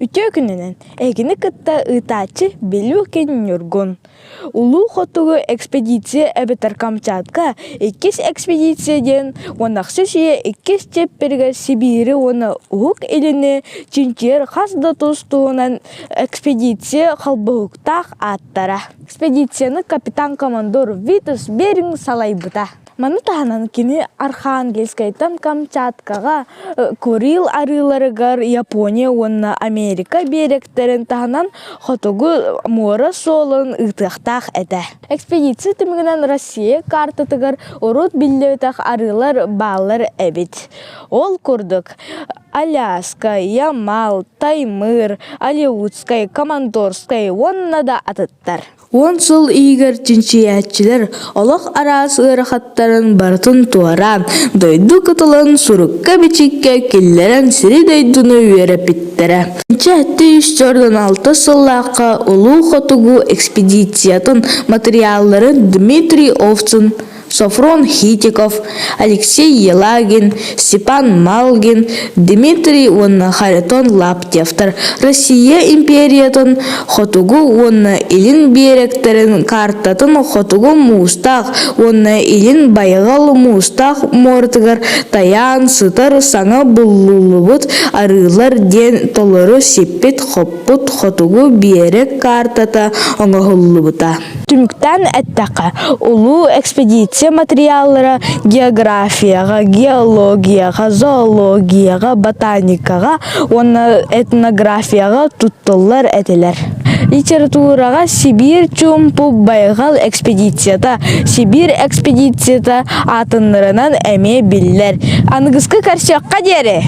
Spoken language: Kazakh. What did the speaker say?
Үтө күнінен әгіні кытта ытачы белу кен юргун. Улу хотугу экспедиция әбітір Камчатка 2 экспедицияден онақсы шие 2 чепперге Сибири оны уғық еліні чинчер қасда тұстуынан экспедиция қалбығықтақ аттара. Экспедицияны капитан-командор Витас Беринг салайбыта. Маны тағанан кені Архангельскайтан Камчаткаға, Курил арыларыгар Япония онна Америка беректерін тағанан хотугу мора солын ұйтықтақ әді. Экспедиция тімігінен Россия картатығар урут білдеутақ арылар балар әбет. Ол күрдік Аляска, Ямал, Таймыр, Алеутскай, Командорскай онна да атыттар. 10 жыл игер чинчиятчилер олық арас ырахаттарын бартын туаран, дойду кытылын сурукка бичикке келлерен сири дойдуну үйерепиттері. Чинчиятты 3-6 сыллаққа улу хотугу экспедициятын материалларын Дмитрий Овцын, Софрон Хитиков, Алексей Елагин, Степан Малгин, Дмитрий Харитон Лаптевтер. Россия империятын хотугу илин беректерин картатын хотугу мустақ, илин байғал мустақ мортығыр таян сытыр саңа бұллулыбыт арылар ден толыры сеппет хоппут хотугу берек картата оңағылыбыта. Түміктен әттақы улу экспедиция материаллары географияға, геологияға, зоологияға, ботаникаға, этнографияға туттылар әтелер. Литератураға Сибир чумпу байғал экспедицията, Сибир экспедицията атынырынан әме білілер. Анығысқы қаршаққа дере.